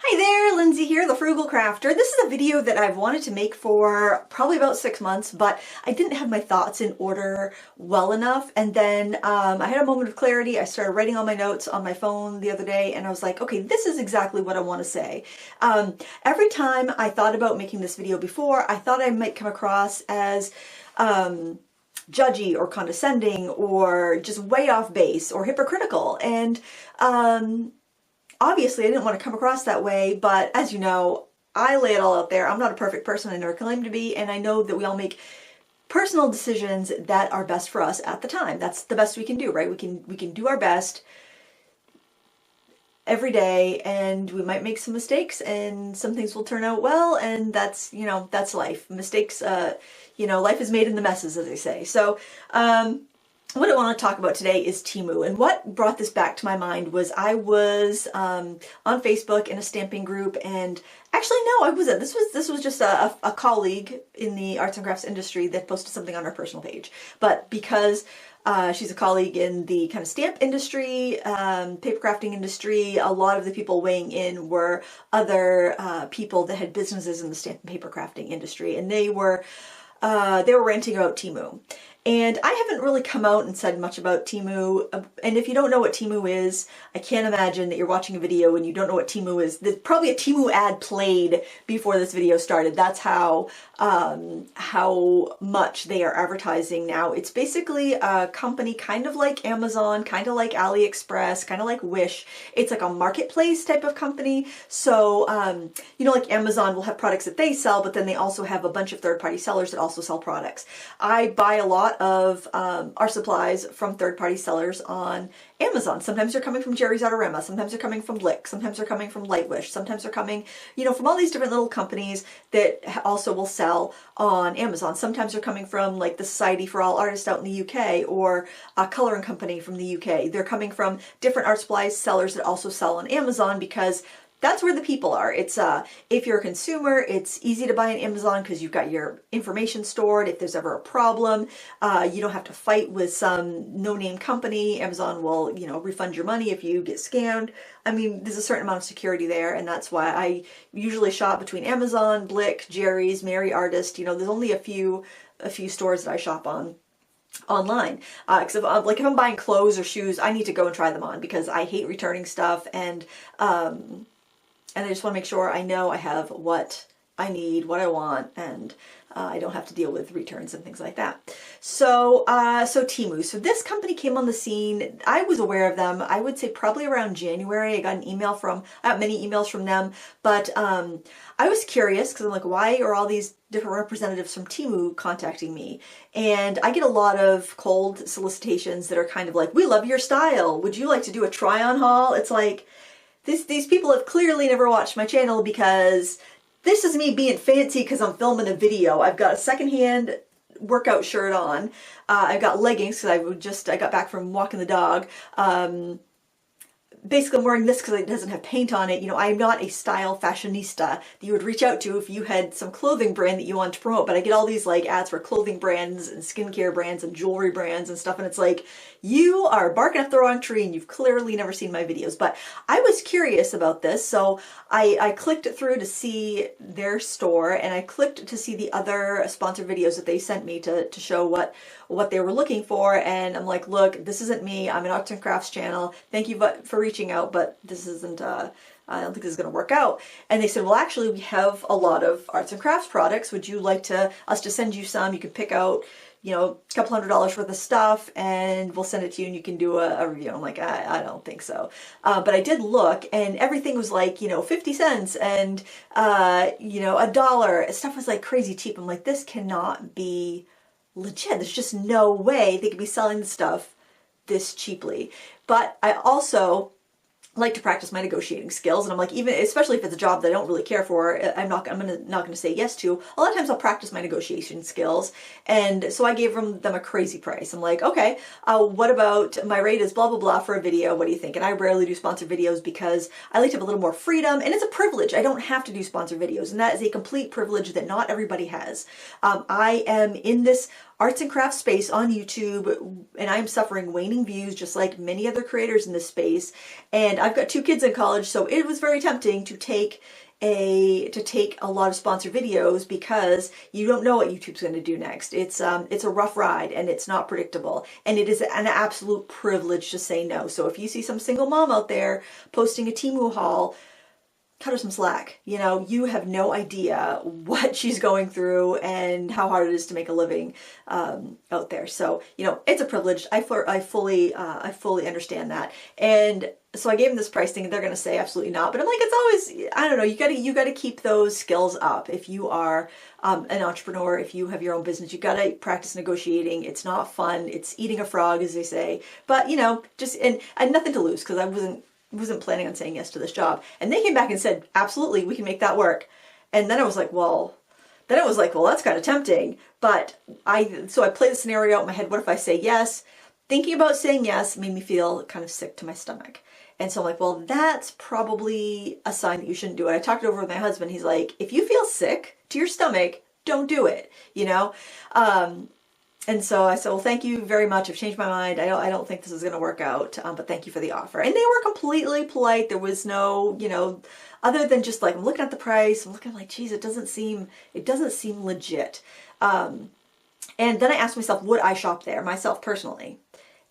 Hi there, Lindsay here, the Frugal Crafter. This is a video that I've wanted to make for probably about 6 months, but I didn't have my thoughts in order well enough. And then I had a moment of clarity. I started writing all my notes on my phone the other day, and I was like, okay, this is exactly what I want to say. Every time I thought about making this video before, I thought I might come across as judgy or condescending or just way off base or hypocritical. And obviously, I didn't want to come across that way, but as you know, I lay it all out there. I'm not a perfect person. I never claim to be, and I know that we all make personal decisions that are best for us at the time. That's the best we can do, right? We can do our best every day, and we might make some mistakes, and some things will turn out well, and that's, that's life. Mistakes, life is made in the messes, as they say. So, what I want to talk about today is TEMU, and what brought this back to my mind was I was on Facebook in a stamping group, and actually no, I wasn't. This was just a colleague in the arts and crafts industry that posted something on her personal page. But because she's a colleague in the kind of stamp industry, paper crafting industry, a lot of the people weighing in were other people that had businesses in the stamp and paper crafting industry, and they were ranting about TEMU. And I haven't really come out and said much about TEMU. And if you don't know what TEMU is, I can't imagine that you're watching a video and you don't know what TEMU is. There's probably a TEMU ad played before this video started. That's how much they are advertising now. It's basically a company kind of like Amazon, kind of like AliExpress, kind of like Wish. It's like a marketplace type of company. So, like Amazon will have products that they sell, but then they also have a bunch of third-party sellers that also sell products. I buy a lot of our supplies from third-party sellers on Amazon. Sometimes they're coming from Jerry's Autorama, sometimes they're coming from Blick, sometimes they're coming from Lightwish, sometimes they're coming, from all these different little companies that also will sell on Amazon. Sometimes they're coming from like the Society for All Artists out in the UK, or a coloring company from the UK. They're coming from different art supplies sellers that also sell on Amazon, because that's where the people are. It's if you're a consumer, it's easy to buy on Amazon because you've got your information stored. If there's ever a problem, you don't have to fight with some no-name company. Amazon will, refund your money if you get scammed. I mean, there's a certain amount of security there, and that's why I usually shop between Amazon, Blick, Jerry's, Merry Artist. There's only a few stores that I shop on online, because if I'm buying clothes or shoes, I need to go and try them on, because I hate returning stuff, and I just want to make sure I know I have what I need, what I want, and I don't have to deal with returns and things like that. So TEMU. So this company came on the scene. I was aware of them, I would say probably around January. I got an email I got many emails from them, but I was curious because I'm like, why are all these different representatives from TEMU contacting me? And I get a lot of cold solicitations that are kind of like, we love your style. Would you like to do a try-on haul? It's like, these people have clearly never watched my channel, because this is me being fancy because I'm filming a video. I've got a secondhand workout shirt on. I've got leggings because I got back from walking the dog. Basically, I'm wearing this because it doesn't have paint on it. I'm not a style fashionista that you would reach out to if you had some clothing brand that you want to promote. But I get all these like ads for clothing brands and skincare brands and jewelry brands and stuff. And it's like, you are barking up the wrong tree and you've clearly never seen my videos. But I was curious about this. So I clicked through to see their store, and I clicked to see the other sponsored videos that they sent me to show what they were looking for. And I'm like, look, this isn't me. I'm an arts and crafts channel. Thank you for reaching out, but this isn't, I don't think this is going to work out. And they said, well, actually, we have a lot of arts and crafts products. Would you like us to send you some? You can pick out, a couple $100s worth of stuff, and we'll send it to you, and you can do a review. I'm like, I don't think so. But I did look, and everything was like, 50 cents and, $1. Stuff was like crazy cheap. I'm like, this cannot be legit. There's just no way they could be selling the stuff this cheaply. But I also like to practice my negotiating skills, and I'm like, even especially if it's a job that I don't really care for, I'm not gonna say yes to. A lot of times I'll practice my negotiation skills, and so I gave them a crazy price. I'm like, okay, what about my rate is blah blah blah for a video? What do you think? And I rarely do sponsored videos because I like to have a little more freedom, and it's a privilege. I don't have to do sponsored videos, and that is a complete privilege that not everybody has. I am in this arts and crafts space on YouTube, and I'm suffering waning views just like many other creators in this space. And I've got 2 kids in college, so it was very tempting to take a lot of sponsored videos because you don't know what YouTube's going to do next. It's a rough ride and it's not predictable, and it is an absolute privilege to say no. So if you see some single mom out there posting a TEMU haul, cut her some slack. You know, you have no idea what she's going through and how hard it is to make a living out there. So, you know, it's a privilege. I fully understand that. And so I gave them this price thing, and they're going to say absolutely not. But I'm like, it's always, I don't know, you got to keep those skills up. If you are an entrepreneur, if you have your own business, you got to practice negotiating. It's not fun. It's eating a frog, as they say. But, you know, just, and I had nothing to lose because I wasn't planning on saying yes to this job. And they came back and said, absolutely, we can make that work. And then I was like, well, that's kind of tempting. But so I played the scenario out in my head. What if I say yes? Thinking about saying yes made me feel kind of sick to my stomach. And so I'm like, well, that's probably a sign that you shouldn't do it. I talked it over with my husband. He's like, if you feel sick to your stomach, don't do it, you know? And so I said, well, thank you very much. I've changed my mind. I don't think this is going to work out, but thank you for the offer. And they were completely polite. There was no, you know, other than just like, I'm looking at the price. I'm looking like, geez, it doesn't seem legit. And then I asked myself, would I shop there myself personally?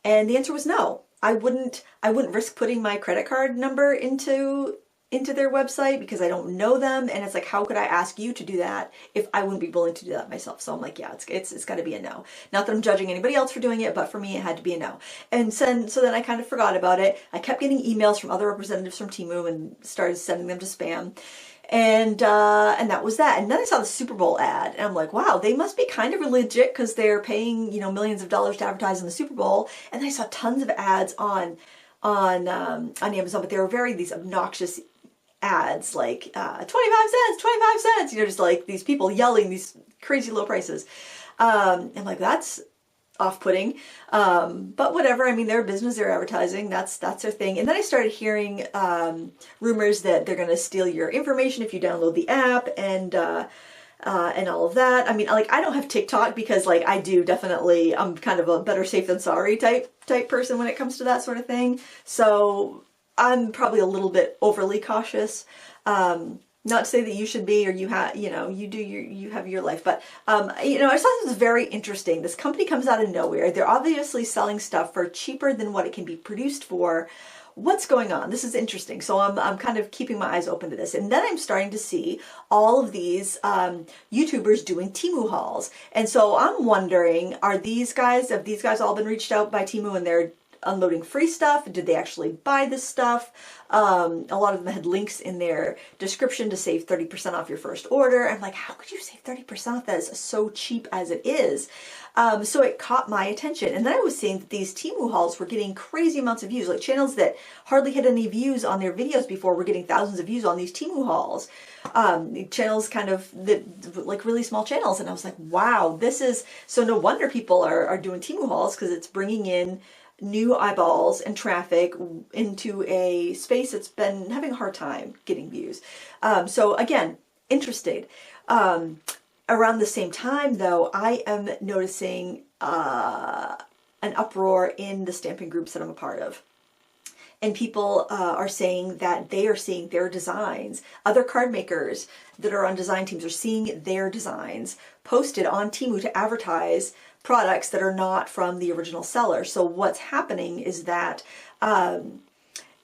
And the answer was no. I wouldn't risk putting my credit card number into their website because I don't know them, and it's like, how could I ask you to do that if I wouldn't be willing to do that myself? So I'm like, yeah, it's got to be a no. Not that I'm judging anybody else for doing it, but for me, it had to be a no. And so then I kind of forgot about it. I kept getting emails from other representatives from TEMU and started sending them to spam. And that was that. And then I saw the Super Bowl ad, and I'm like, wow, they must be kind of legit because they're paying, you know, millions of dollars to advertise in the Super Bowl. And then I saw tons of ads on Amazon, but they were these obnoxious ads, like 25 cents, you know, just like these people yelling these crazy low prices. I'm like, that's off-putting, but whatever. I mean, they're a business, they're advertising, that's their thing. And then I started hearing rumors that they're going to steal your information if you download the app, and all of that. I mean, like, I don't have TikTok because, like, I'm kind of a better safe than sorry type person when it comes to that sort of thing. So I'm probably a little bit overly cautious. Not to say that you should be, or you have your life, but you know, I thought this was very interesting. This company comes out of nowhere. They're obviously selling stuff for cheaper than what it can be produced for. What's going on? This is interesting. So I'm kind of keeping my eyes open to this. And then I'm starting to see all of these YouTubers doing TEMU hauls. And so I'm wondering, have these guys all been reached out by TEMU and they're unloading free stuff? Did they actually buy this stuff? A lot of them had links in their description to save 30% off your first order. I'm like, how could you save 30% off that is so cheap as it is? So it caught my attention. And then I was seeing that these TEMU hauls were getting crazy amounts of views. Like, channels that hardly had any views on their videos before were getting thousands of views on these TEMU hauls. Channels like really small channels. And I was like, wow, so no wonder people are doing TEMU hauls, because it's bringing in new eyeballs and traffic into a space that's been having a hard time getting views. So again, interested. Around the same time, though, I am noticing an uproar in the stamping groups that I'm a part of. And people are saying that they are seeing their designs. Other card makers that are on design teams are seeing their designs posted on TEMU to advertise products that are not from the original seller. So what's happening is that, and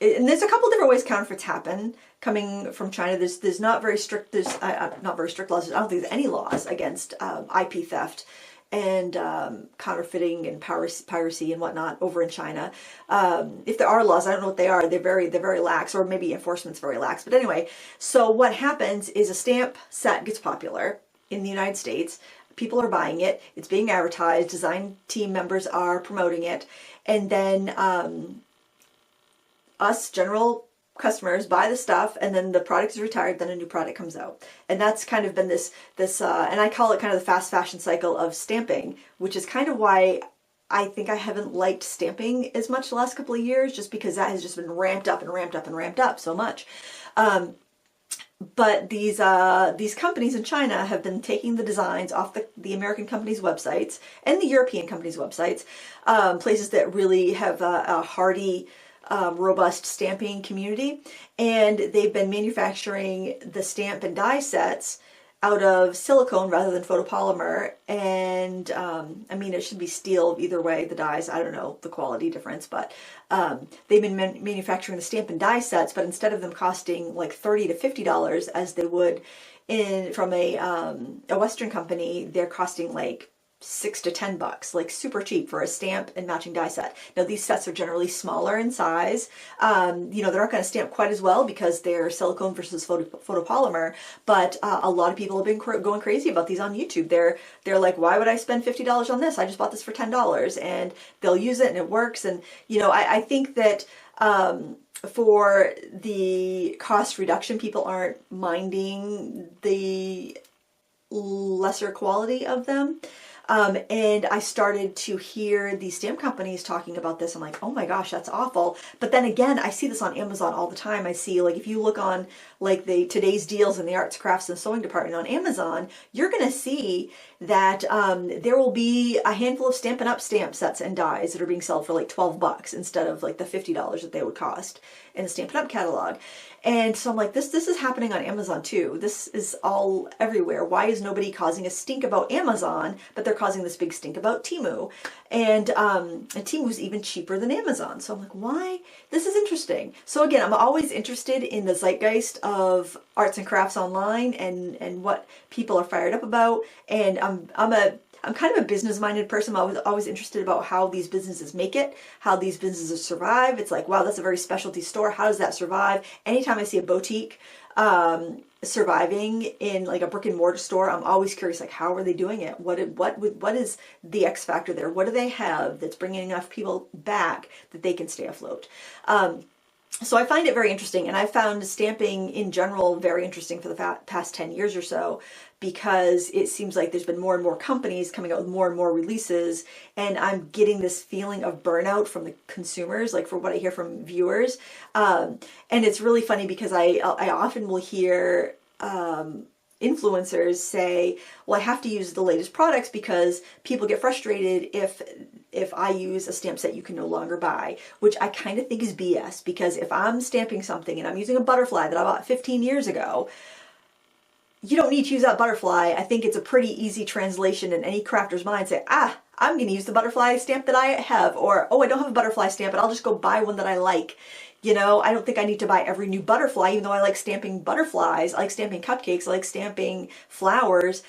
there's a couple different ways counterfeits happen coming from China. There's not very strict laws. I don't think there's any laws against IP theft and counterfeiting and piracy and whatnot over in China. If there are laws, I don't know what they are. They're very lax, or maybe enforcement's very lax. But anyway, so what happens is a stamp set gets popular in the United States. People are buying it. It's being advertised. Design team members are promoting it. And then us general customers buy the stuff, and then the product is retired, then a new product comes out. And that's kind of been this and I call it kind of the fast fashion cycle of stamping, which is kind of why I think I haven't liked stamping as much the last couple of years, just because that has just been ramped up and ramped up and ramped up so much. But these companies in China have been taking the designs off the American companies' websites and the European companies' websites, places that really have a hardy, robust stamping community, and they've been manufacturing the stamp and die sets out of silicone rather than photopolymer. And I mean, it should be steel either way, the dies, I don't know the quality difference, but they've been manufacturing the stamp and die sets, but instead of them costing like $30 to $50 as they would from a Western company, they're costing like $6 to $10, like super cheap for a stamp and matching die set. Now these sets are generally smaller in size. You know, they're not going to stamp quite as well because they're silicone versus photopolymer, but a lot of people have been going crazy about these on YouTube. They're like, why would I spend $50 on this? I just bought this for $10, and they'll use it and it works. And you know, I think that for the cost reduction, people aren't minding the lesser quality of them. And I started to hear these stamp companies talking about this. I'm like, oh my gosh, that's awful. But then again, I see this on Amazon all the time. I see, like, if you look on like the today's deals in the arts, crafts, and sewing department on Amazon, you're going to see that there will be a handful of Stampin' Up! Stamp sets and dies that are being sold for like $12 instead of like the $50 that they would cost in the Stampin' Up! Catalog. And so I'm like, this is happening on Amazon too. This is all everywhere. Why is nobody causing a stink about Amazon, but they're causing this big stink about TEMU? And TEMU's even cheaper than Amazon. So I'm like, why? This is interesting. So again, I'm always interested in the zeitgeist of arts and crafts online and what people are fired up about. And I'm kind of a business-minded person. I'm always interested about how these businesses make it, how these businesses survive. It's like, wow, that's a very specialty store. How does that survive? Anytime I see a boutique surviving in like a brick and mortar store, I'm always curious, like, how are they doing it? What is the X factor there? What do they have that's bringing enough people back that they can stay afloat? So I find it very interesting, and I found stamping in general very interesting for the past 10 years or so, because it seems like there's been more and more companies coming out with more and more releases, and I'm getting this feeling of burnout from the consumers, like for what I hear from viewers. And it's really funny because I often will hear influencers say, well, I have to use the latest products because people get frustrated if I use a stamp set you can no longer buy, which I kind of think is BS, because if I'm stamping something and I'm using a butterfly that I bought 15 years ago, you don't need to use that butterfly. I think it's a pretty easy translation in any crafter's mind. Say, I'm going to use the butterfly stamp that I have, or, oh, I don't have a butterfly stamp, but I'll just go buy one that I like. You know, I don't think I need to buy every new butterfly, even though I like stamping butterflies. I like stamping cupcakes. I like stamping flowers.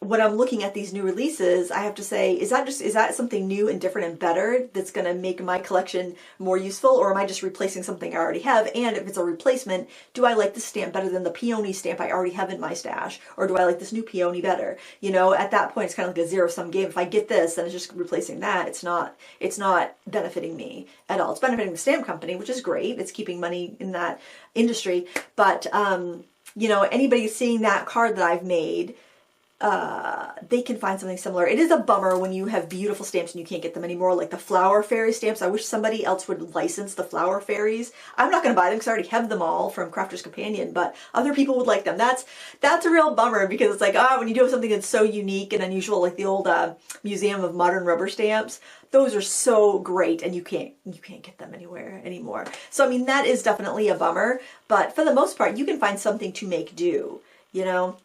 When I'm looking at these new releases, I have to say, is that something new and different and better that's going to make my collection more useful, or am I just replacing something I already have? And if it's a replacement, do I like this stamp better than the peony stamp I already have in my stash, or do I like this new peony better? You know, at that point, it's kind of like a zero-sum game. If I get this, then it's just replacing that. It's not benefiting me at all. It's benefiting the stamp company, which is great. It's keeping money in that industry. But you know, anybody seeing that card that I've made, they can find something similar. It is a bummer when you have beautiful stamps and you can't get them anymore, like the flower fairy stamps. I wish somebody else would license the flower fairies. I'm not going to buy them because I already have them all from Crafter's Companion, but other people would like them. That's a real bummer, because it's like, when you do something that's so unique and unusual, like the old Museum of Modern Rubber Stamps, those are so great, and you can't get them anywhere anymore. So I mean, that is definitely a bummer, but for the most part, you can find something to make do, you know.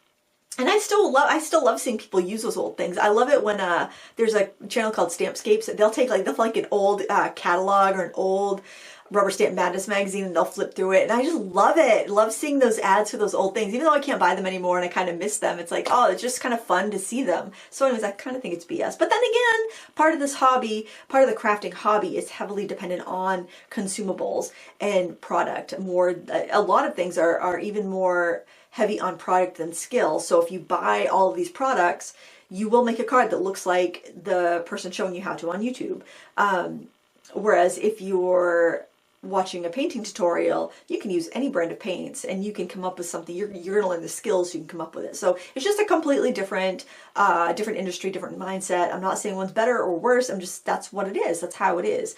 And I still love seeing people use those old things. I love it when there's a channel called Stampscapes. They'll take an old catalog or an old Rubber Stamp Madness magazine, and they'll flip through it. And I just love it. Love seeing those ads for those old things. Even though I can't buy them anymore and I kind of miss them, it's like, oh, it's just kind of fun to see them. So anyways, I kind of think it's BS. But then again, part of this hobby, part of the crafting hobby, is heavily dependent on consumables and product. A lot of things are even more heavy on product than skill. So if you buy all of these products, you will make a card that looks like the person showing you how to on YouTube. Whereas if you're watching a painting tutorial, you can use any brand of paints and you can come up with something. You're going to learn the skills, so you can come up with it. So it's just a completely different industry, different mindset. I'm not saying one's better or worse. That's what it is. That's how it is.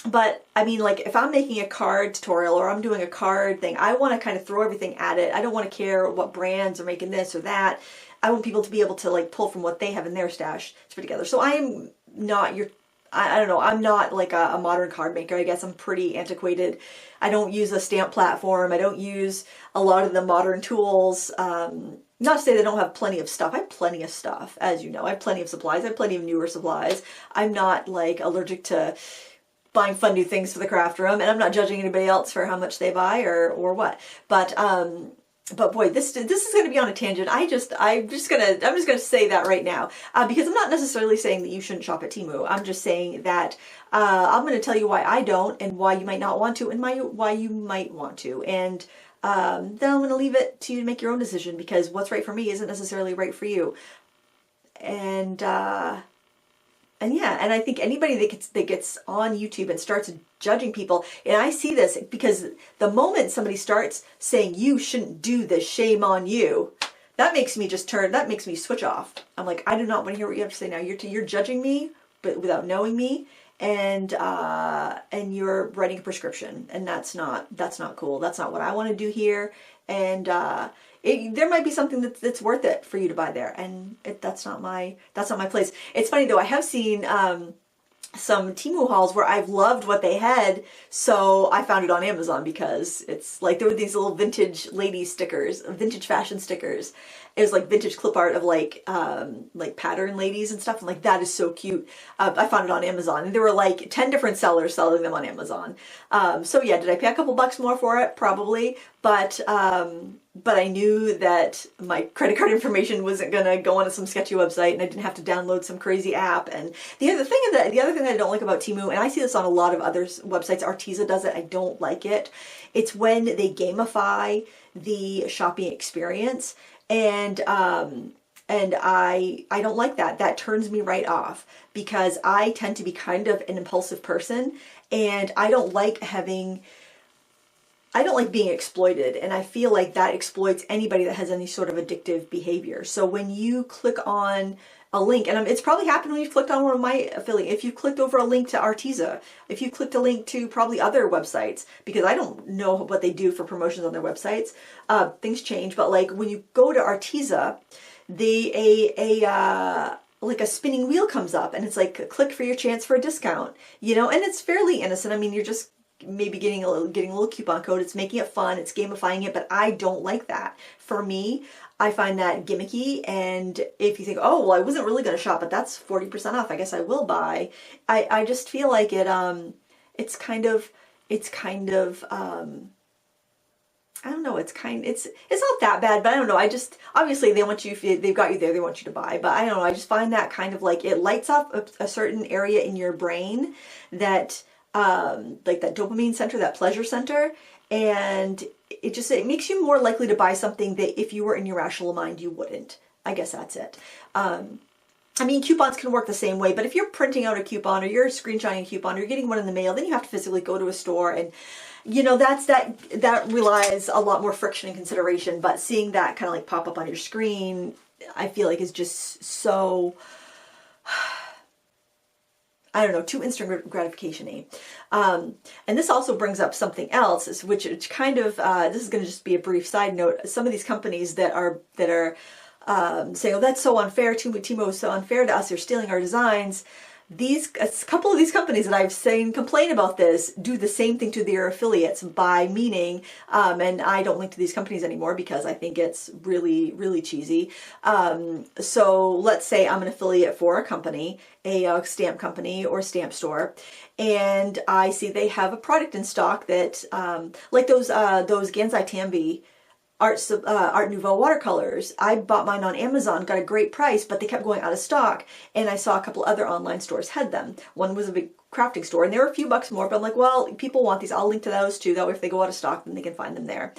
But I mean, like if I'm making a card tutorial or I'm doing a card thing, I want to kind of throw everything at it. I don't want to care what brands are making this or that. I want people to be able to like pull from what they have in their stash to put together. So I am not your, I don't know, I'm not like a modern card maker. I guess I'm pretty antiquated. I don't use a stamp platform. I don't use a lot of the modern tools. Not to say they don't have plenty of stuff. I have plenty of stuff, as you know. I have plenty of supplies. I have plenty of newer supplies. I'm not like allergic to buying fun new things for the craft room, and I'm not judging anybody else for how much they buy or what. But boy, this is going to be on a tangent. I'm just gonna say that right now, because I'm not necessarily saying that you shouldn't shop at Temu. I'm just saying that I'm going to tell you why I don't, and why you might not want to, and why you might want to, and then I'm going to leave it to you to make your own decision, because what's right for me isn't necessarily right for you. And yeah, and I think anybody that gets on YouTube and starts judging people, and I see this because the moment somebody starts saying you shouldn't do this, shame on you, that makes me that makes me switch off. I'm like, I do not want to hear what you have to say now. You're judging me, but without knowing me, and you're writing a prescription, and that's not cool. That's not what I want to do here, and there might be something that's worth it for you to buy there, and that's not my place. It's funny though, I have seen some TEMU hauls where I've loved what they had, so I found it on Amazon, because it's like there were these little vintage lady stickers, vintage fashion stickers. It was like vintage clip art of like pattern ladies and stuff. And like, that is so cute. I found it on Amazon, and there were like 10 different sellers selling them on Amazon. So yeah, did I pay a couple bucks more for it? Probably. But I knew that my credit card information wasn't gonna go onto some sketchy website, and I didn't have to download some crazy app. And the other thing that I don't like about Temu, and I see this on a lot of other websites, Arteza does it, I don't like it. It's when they gamify the shopping experience. And I don't like that. That turns me right off, because I tend to be kind of an impulsive person, and I don't like being exploited, and I feel like that exploits anybody that has any sort of addictive behavior. So when you click on a link, and it's probably happened when you've clicked on one of my affiliate, if you clicked over a link to Arteza, if you clicked a link to probably other websites, because I don't know what they do for promotions on their websites, things change, but like when you go to Arteza, like a spinning wheel comes up, and it's like, click for your chance for a discount, you know, and it's fairly innocent. I mean, you're just maybe getting a little coupon code. It's making it fun, it's gamifying it, but I don't like that. For me, I find that gimmicky, and if you think, oh, well, I wasn't really going to shop, but that's 40% off, I guess I will buy. I just feel like it's kind of I don't know, it's not that bad, but I don't know, I just, obviously they want you, if they've got you there, they want you to buy, but I don't know, I just find that kind of like, it lights up a certain area in your brain that, like that dopamine center, that pleasure center, and it makes you more likely to buy something that if you were in your rational mind, you wouldn't. I guess that's it. I mean, coupons can work the same way, but if you're printing out a coupon, or you're screenshotting a coupon, or you're getting one in the mail, then you have to physically go to a store, and you know, that relies a lot more friction and consideration. But seeing that kind of like pop up on your screen, I feel like is just so, I don't know, too instant gratification-y. And this also brings up something else, which kind of, this is going to just be a brief side note. Some of these companies that are saying, oh, that's so unfair, Temu is so unfair to us, they're stealing our designs. A couple of these companies that I've seen complain about this do the same thing to their affiliates by meaning, and I don't link to these companies anymore because I think it's really, really cheesy. So let's say I'm an affiliate for a company, a stamp company or stamp store, and I see they have a product in stock that, like those Gansai Tambi Art Nouveau watercolors. I bought mine on Amazon, got a great price, but they kept going out of stock, and I saw a couple other online stores had them. One was a big crafting store, and they were a few bucks more, but I'm like, well, people want these, I'll link to those too, that way if they go out of stock, then they can find them there.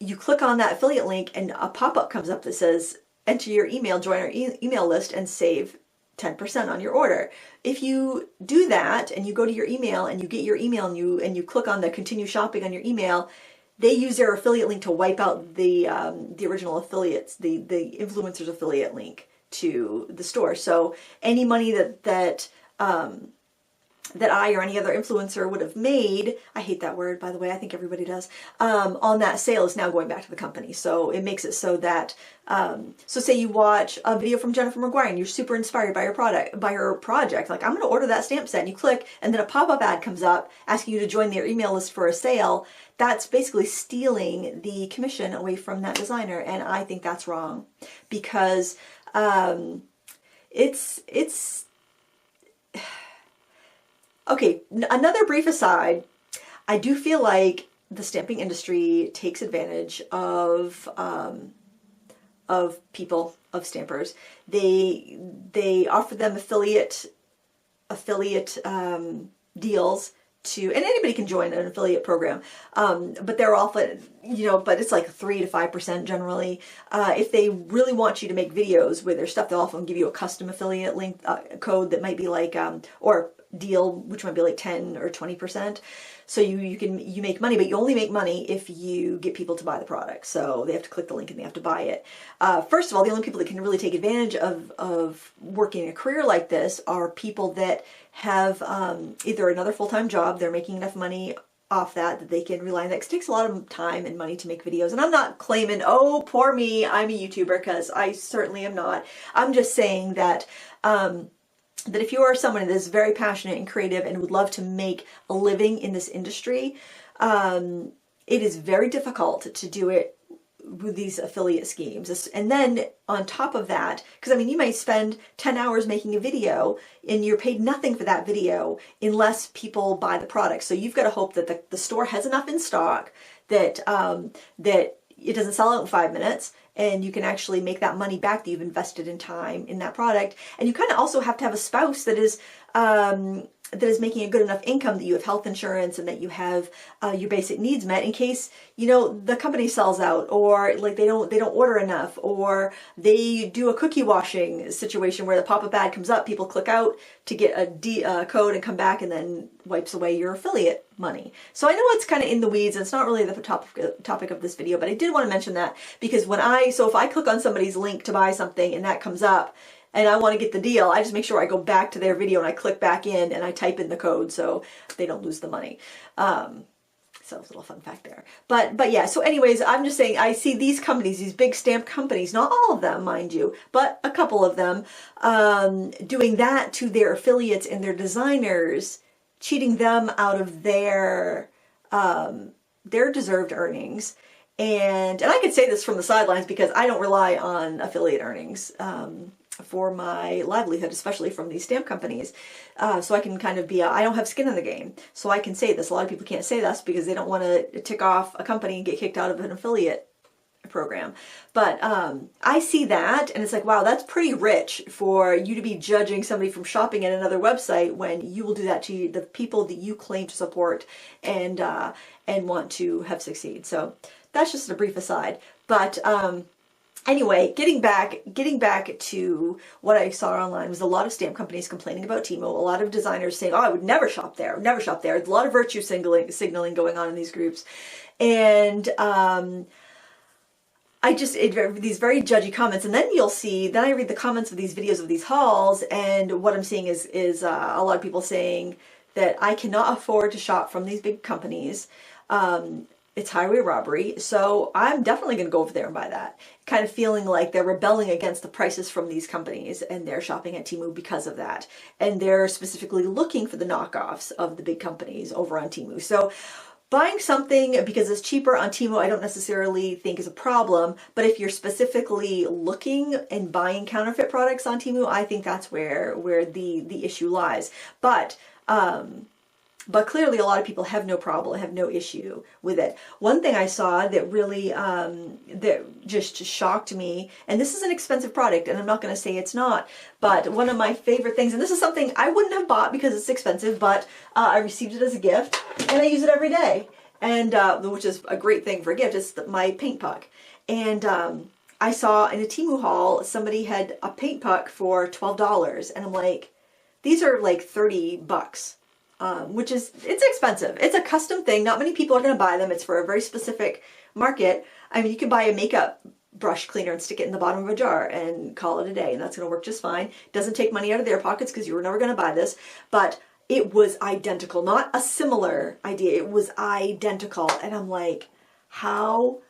You click on that affiliate link, and a pop-up comes up that says, enter your email, join our email list, and save 10% on your order. If you do that, and you go to your email, and you get your email, and you click on the continue shopping on your email, they use their affiliate link to wipe out the original affiliates, the influencer's affiliate link to the store. So any money that that I or any other influencer would have made, I hate that word, by the way, I think everybody does, on that sale is now going back to the company. So it makes it so that, so say you watch a video from Jennifer McGuire and you're super inspired by her project, like I'm going to order that stamp set, and you click, and then a pop-up ad comes up asking you to join their email list for a sale. That's basically stealing the commission away from that designer. And I think that's wrong, because it's okay, another brief aside, I do feel like the stamping industry takes advantage of people, of stampers. They offer them affiliate deals to, and anybody can join an affiliate program, but they're often, but it's like 3 to 5% generally. If they really want you to make videos with their stuff, they'll often give you a custom affiliate link code that might be like, or deal, which might be like 10 or 20%. So you make money, but you only make money if you get people to buy the product. So they have to click the link and they have to buy it. First of all, the only people that can really take advantage of working a career like this are people that have either another full-time job, they're making enough money off that they can rely on that, because it takes a lot of time and money to make videos. And I'm not claiming, oh, poor me, I'm a YouTuber, because I certainly am not. I'm just saying that that if you are someone that is very passionate and creative and would love to make a living in this industry, it is very difficult to do it with these affiliate schemes. And then on top of that, because I mean, you might spend 10 hours making a video and you're paid nothing for that video unless people buy the product. So you've got to hope that the store has enough in stock that that it doesn't sell out in 5 minutes, and you can actually make that money back that you've invested in time in that product. And you kind of also have to have a spouse that is making a good enough income, that you have health insurance and that you have your basic needs met in case, the company sells out, or like they don't order enough, or they do a cookie washing situation where the pop-up ad comes up, people click out to get a code and come back, and then wipes away your affiliate money. So I know it's kind of in the weeds, and it's not really the topic of this video, but I did want to mention that, because if I click on somebody's link to buy something and that comes up, and I want to get the deal, I just make sure I go back to their video and I click back in and I type in the code so they don't lose the money. So a little fun fact there. But yeah, so anyways, I'm just saying, I see these companies, these big stamp companies, not all of them, mind you, but a couple of them, doing that to their affiliates and their designers, cheating them out of their deserved earnings. And I could say this from the sidelines because I don't rely on affiliate earnings for my livelihood, especially from these stamp companies. So I can kind of I don't have skin in the game. So I can say this. A lot of people can't say this because they don't want to tick off a company and get kicked out of an affiliate program. But I see that and it's like, wow, that's pretty rich for you to be judging somebody from shopping at another website when you will do that to the people that you claim to support and want to have succeed. So that's just a brief aside. But anyway, getting back to what I saw online was a lot of stamp companies complaining about TEMU, a lot of designers saying, oh, I would never shop there, never shop there. There's a lot of virtue signaling going on in these groups. And these very judgy comments, and then then I read the comments of these videos of these hauls, and what I'm seeing is a lot of people saying that I cannot afford to shop from these big companies. It's highway robbery, so I'm definitely going to go over there and buy that. Kind of feeling like they're rebelling against the prices from these companies, and they're shopping at TEMU because of that. And they're specifically looking for the knockoffs of the big companies over on TEMU. So buying something because it's cheaper on TEMU, I don't necessarily think is a problem. But if you're specifically looking and buying counterfeit products on TEMU, I think that's where the issue lies. But clearly a lot of people have no problem, have no issue with it. One thing I saw that really, that just shocked me, and this is an expensive product, and I'm not going to say it's not, but one of my favorite things, and this is something I wouldn't have bought because it's expensive, but I received it as a gift, and I use it every day, and which is a great thing for a gift. It's my paint puck. And I saw in a TEMU haul, somebody had a paint puck for $12, and I'm like, these are like $30. Which is, it's expensive. It's a custom thing. Not many people are going to buy them. It's for a very specific market. I mean, you can buy a makeup brush cleaner and stick it in the bottom of a jar and call it a day, and that's going to work just fine. It doesn't take money out of their pockets because you were never going to buy this. But it was identical, not a similar idea. It was identical. And I'm like, how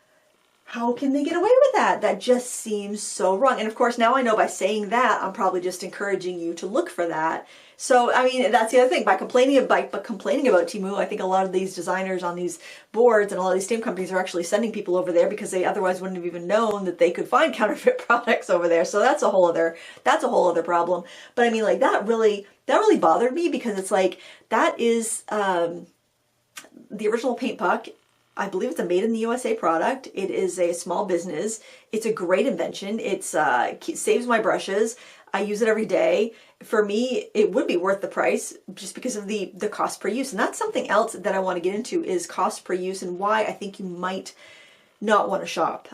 can they get away with that? That just seems so wrong. And of course, now I know by saying that, I'm probably just encouraging you to look for that. So, I mean, that's the other thing. By complaining about TEMU, I think a lot of these designers on these boards and a lot of these stamp companies are actually sending people over there because they otherwise wouldn't have even known that they could find counterfeit products over there. So that's a whole other problem. But I mean, like that really bothered me because it's like, that is the original paint puck. I believe it's a made in the USA product. It is a small business. It's a great invention. It saves my brushes. I use it every day. For me, it would be worth the price just because of the cost per use. And that's something else that I want to get into is cost per use and why I think you might not want to shop.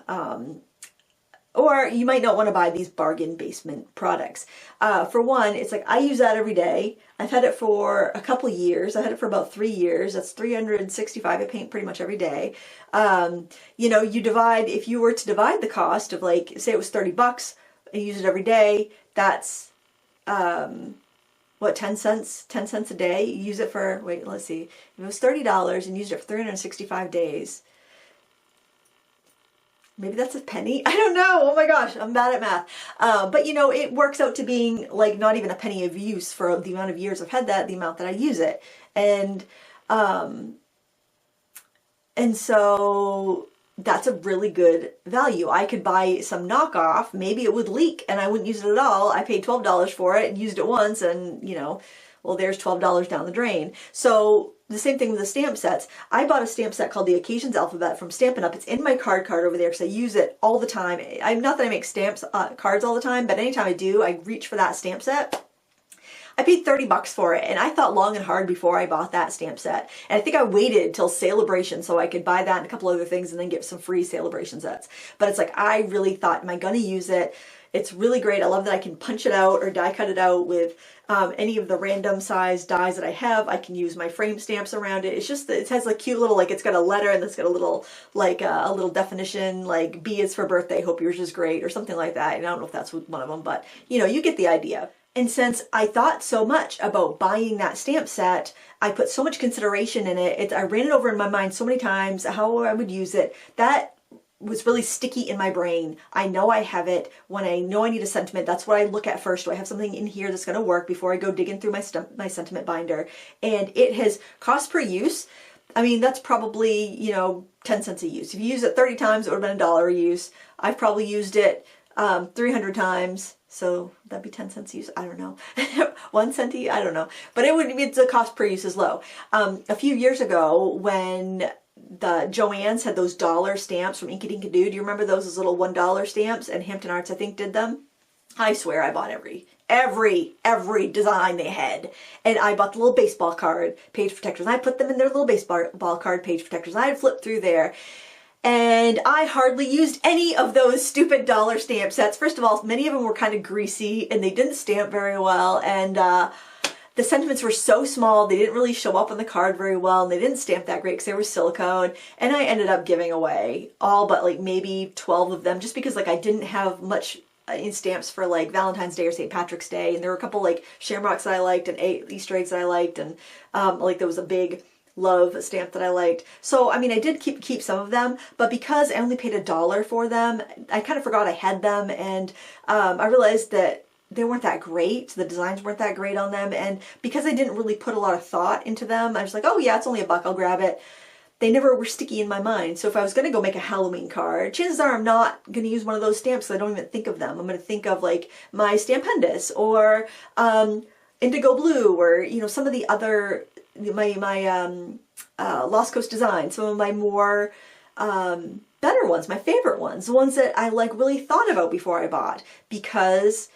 Or you might not want to buy these bargain basement products. For one, it's like I use that every day. I've had it for a couple years. I had it for about 3 years. That's 365. I paint pretty much every day. You know, if you were to divide the cost of like, say it was $30 and you use it every day, that's, what, 10 cents? 10 cents a day? You use it for, wait, let's see. If it was $30 and you used it for 365 days, maybe that's a penny. I don't know. Oh my gosh, I'm bad at math. But you know, it works out to being like not even a penny of use for the amount of years I've had that, the amount that I use it. And so that's a really good value. I could buy some knockoff, maybe it would leak and I wouldn't use it at all. I paid $12 for it and used it once and, you know, well, there's $12 down the drain. So the same thing with the stamp sets. I bought a stamp set called the Occasions Alphabet from Stampin' Up. It's in my card over there because I use it all the time. I'm not that I make stamps, cards all the time, but anytime I do, I reach for that stamp set. I paid $30 for it, and I thought long and hard before I bought that stamp set. And I think I waited till Celebration so I could buy that and a couple other things and then get some free Celebration sets. But it's like, I really thought, am I going to use it? It's really great. I love that I can punch it out or die cut it out with any of the random size dies that I have. I can use my frame stamps around it. It's just, it has like cute little, like it's got a letter and it's got a little, like a little definition, like B is for birthday, hope yours is great, or something like that. And I don't know if that's one of them, but you know, you get the idea. And since I thought so much about buying that stamp set, I put so much consideration in it. I ran it over in my mind so many times, how I would use it. That was really sticky in my brain. I know I have it. When I know I need a sentiment, that's what I look at first. Do I have something in here that's going to work before I go digging through my sentiment binder? And it has cost per use. I mean, that's probably, you know, 10 cents a use. If you use it 30 times, it would have been $1 a use. I've probably used it 300 times. So that'd be 10 cents a use. I don't know. 1 cent, I don't know. But the cost per use is low. A few years ago when the Joann's had those dollar stamps from Inky Dinky Doo. Do you remember those little $1 stamps? And Hampton Arts, I think, did them. I swear I bought every design they had. And I bought the little baseball card page protectors. And I put them in their little baseball card page protectors. And I flipped through there. And I hardly used any of those stupid dollar stamp sets. First of all, many of them were kind of greasy and they didn't stamp very well. And the sentiments were so small, they didn't really show up on the card very well, and they didn't stamp that great because they were silicone. And I ended up giving away all but like maybe 12 of them just because like I didn't have much in stamps for like Valentine's Day or St. Patrick's Day. And there were a couple like shamrocks that I liked and Easter eggs that I liked. And like there was a big love stamp that I liked. So, I mean, I did keep some of them, but because I only paid $1 for them, I kind of forgot I had them. And I realized that they weren't that great. The designs weren't that great on them. And because I didn't really put a lot of thought into them, I was like, oh yeah, it's only $1, I'll grab it. They never were sticky in my mind. So if I was going to go make a Halloween card, chances are I'm not going to use one of those stamps because I don't even think of them. I'm going to think of like my Stampendous or Indigo Blue or, you know, some of the other, my Lost Coast Design, some of my more better ones, my favorite ones, the ones that I like really thought about before I bought, because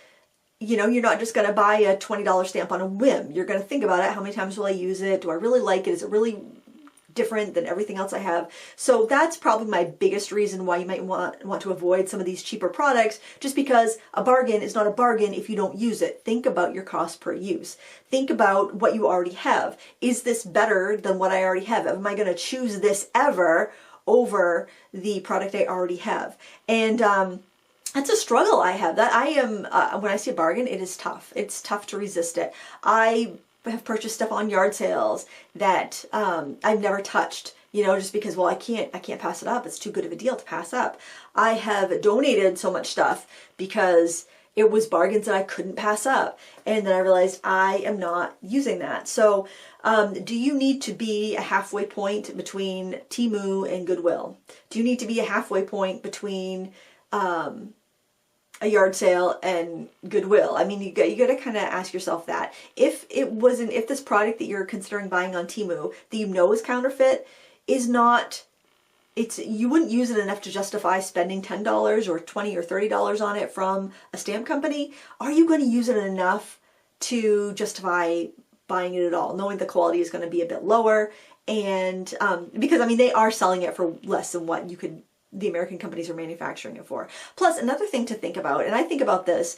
you know, you're not just going to buy a $20 stamp on a whim. You're going to think about it. How many times will I use it? Do I really like it? Is it really different than everything else I have? So that's probably my biggest reason why you might want to avoid some of these cheaper products, just because a bargain is not a bargain if you don't use it. Think about your cost per use. Think about what you already have. Is this better than what I already have? Am I going to choose this ever over the product I already have? And that's a struggle I have. That I am, when I see a bargain, it is tough. It's tough to resist it. I have purchased stuff on yard sales that I've never touched, you know, just because, well, I can't pass it up. It's too good of a deal to pass up. I have donated so much stuff because it was bargains that I couldn't pass up. And then I realized I am not using that. So do you need to be a halfway point between TEMU and Goodwill? Do you need to be a halfway point between a yard sale and Goodwill? I mean, you got to kind of ask yourself that. If this product that you're considering buying on TEMU that you know is counterfeit is not, you wouldn't use it enough to justify spending $10 or $20 or $30 on it from a stamp company, are you going to use it enough to justify buying it at all, knowing the quality is going to be a bit lower? And because, I mean, they are selling it for less than what the American companies are manufacturing it for. Plus, another thing to think about, and I think about this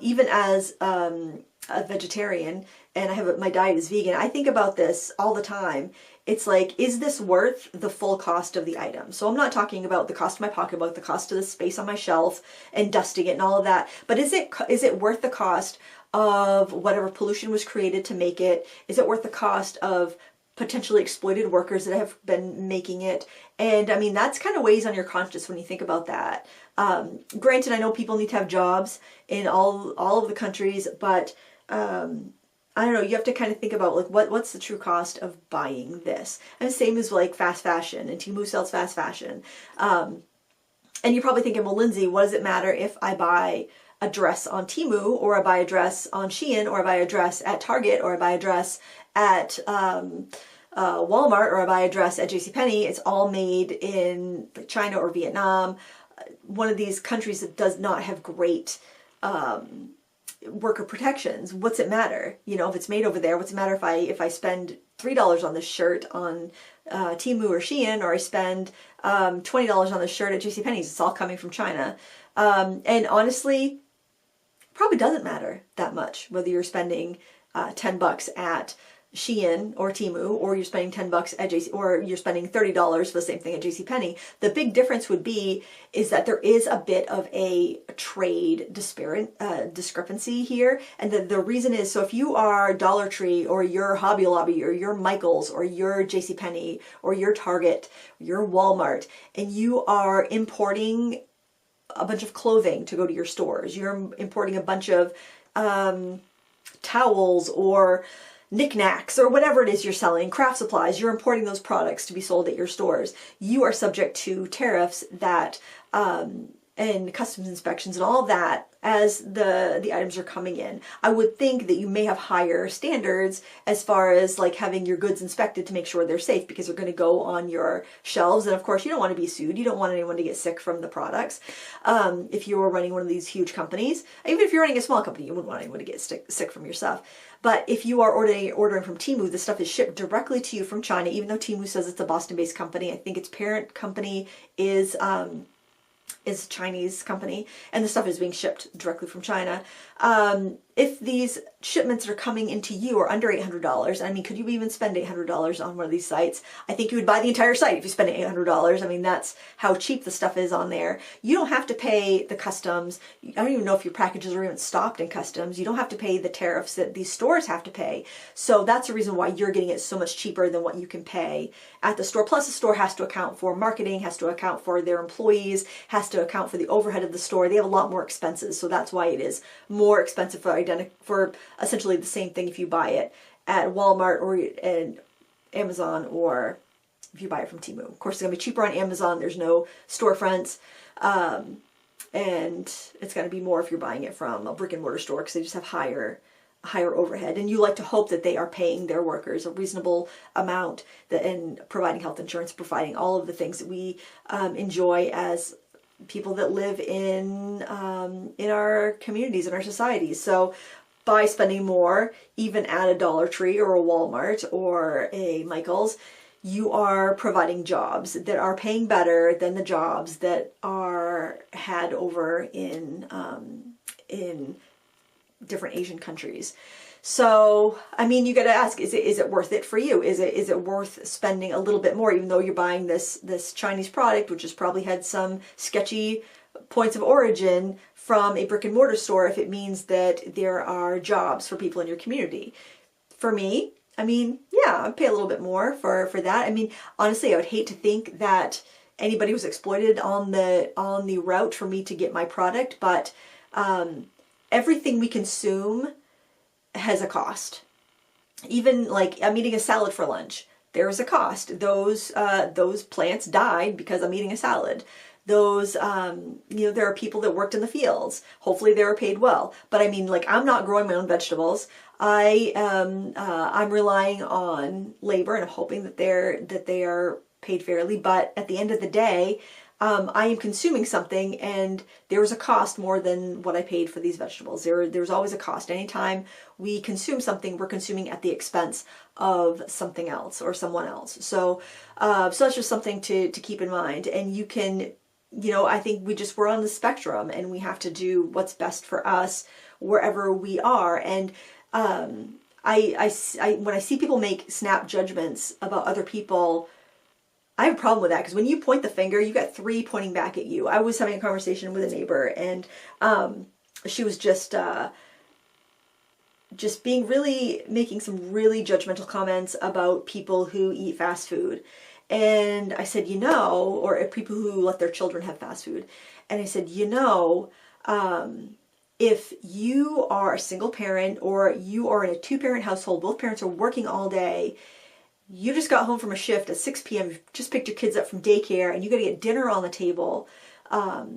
even as a vegetarian, and my diet is vegan, I think about this all the time. It's like, is this worth the full cost of the item? So I'm not talking about the cost of my pocketbook, the cost of the space on my shelf and dusting it and all of that, but is it worth the cost of whatever pollution was created to make it? Is it worth the cost of potentially exploited workers that have been making it? And I mean, that's kind of weighs on your conscience when you think about that. Granted, I know people need to have jobs in all of the countries, but I don't know, you have to kind of think about like what's the true cost of buying this. And the same as like fast fashion, and TEMU sells fast fashion. And you're probably thinking, well, Lindsay, what does it matter if I buy a dress on TEMU, or I buy a dress on Shein, or I buy a dress at Target, or I buy a dress at Walmart, or I buy a dress at JCPenney? It's all made in China or Vietnam, one of these countries that does not have great worker protections. What's it matter? You know, if it's made over there, what's it matter if I spend $3 on this shirt on TEMU or Shein, or I spend $20 on this shirt at JCPenney's? It's all coming from China. And honestly, probably doesn't matter that much whether you're spending $10 at Shein or TEMU, or you're spending $10 at JC, or you're spending $30 for the same thing at JCPenney. The big difference would be is that there is a bit of a trade discrepancy here, and the reason is, so if you are Dollar Tree or your Hobby Lobby or your Michaels or your JCPenney or your Target, your Walmart, and you are importing a bunch of clothing to go to your stores, you're importing a bunch of towels or knickknacks or whatever it is you're selling, craft supplies, you're importing those products to be sold at your stores, you are subject to tariffs that and customs inspections and all of that as the items are coming in. I would think that you may have higher standards as far as like having your goods inspected to make sure they're safe, because they're going to go on your shelves, and of course you don't want to be sued, you don't want anyone to get sick from the products. If you're running one of these huge companies, even if you're running a small company, you wouldn't want anyone to get sick from your stuff. But if you are ordering from TEMU, the stuff is shipped directly to you from China, even though TEMU says it's a Boston-based company. I think its parent company is a Chinese company, and the stuff is being shipped directly from China. If these shipments that are coming into you are under $800, I mean, could you even spend $800 on one of these sites? I think you would buy the entire site if you spend $800. I mean, that's how cheap the stuff is on there. You don't have to pay the customs. I don't even know if your packages are even stopped in customs. You don't have to pay the tariffs that these stores have to pay. So that's the reason why you're getting it so much cheaper than what you can pay at the store. Plus, the store has to account for marketing, has to account for their employees, has to account for the overhead of the store. They have a lot more expenses, so that's why it is more expensive for essentially the same thing if you buy it at Walmart or at Amazon, or if you buy it from TEMU. Of course, it's going to be cheaper on Amazon. There's no storefronts, and it's going to be more if you're buying it from a brick and mortar store, because they just have higher overhead, and you like to hope that they are paying their workers a reasonable amount, and providing health insurance, providing all of the things that we enjoy as people that live in our communities, in our societies. So by spending more, even at a Dollar Tree or a Walmart or a Michaels, you are providing jobs that are paying better than the jobs that are had over in different Asian countries. So, I mean, you got to ask, is it worth it for you? Is it worth spending a little bit more, even though you're buying this Chinese product, which has probably had some sketchy points of origin from a brick and mortar store, if it means that there are jobs for people in your community? for me, I mean, yeah, I'd pay a little bit more for that. I mean, honestly, I would hate to think that anybody was exploited on the route for me to get my product, but everything we consume has a cost. Even like I'm eating a salad for lunch, there's a cost. Those plants died because I'm eating a salad. Those, you know, there are people that worked in the fields. Hopefully they were paid well. But I mean, like, I'm not growing my own vegetables. I'm relying on labor, and I'm hoping that they are paid fairly. But at the end of the day, I am consuming something, and there was a cost more than what I paid for these vegetables. There's always a cost. Anytime we consume something, we're consuming at the expense of something else or someone else. So that's just something to keep in mind. And you can, you know, I think we're on the spectrum, and we have to do what's best for us wherever we are. And when I see people make snap judgments about other people, I have a problem with that, because when you point the finger, you got three pointing back at you. I was having a conversation with a neighbor, and she was just making some really judgmental comments about people who eat fast food. And I said, you know, or people who let their children have fast food. And I said, you know, if you are a single parent, or you are in a two-parent household, both parents are working all day, you just got home from a shift at 6 p.m., you just picked your kids up from daycare, and you got to get dinner on the table, are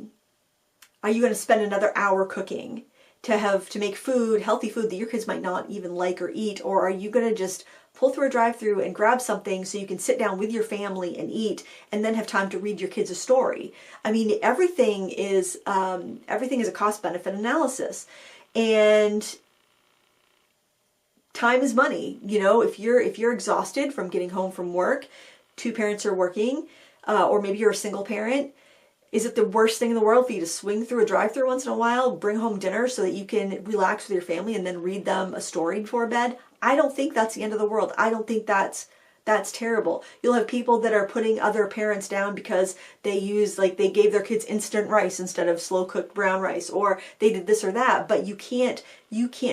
you going to spend another hour cooking to make food, healthy food that your kids might not even like or eat? Or are you going to just pull through a drive-through and grab something so you can sit down with your family and eat, and then have time to read your kids a story? I mean, everything is a cost-benefit analysis. And time is money. You know, if you're exhausted from getting home from work, two parents are working, or maybe you're a single parent, is it the worst thing in the world for you to swing through a drive-thru once in a while, bring home dinner so that you can relax with your family, and then read them a story before bed? I don't think that's the end of the world. I don't think that's terrible. You'll have people that are putting other parents down because they gave their kids instant rice instead of slow cooked brown rice, or they did this or that. But you can't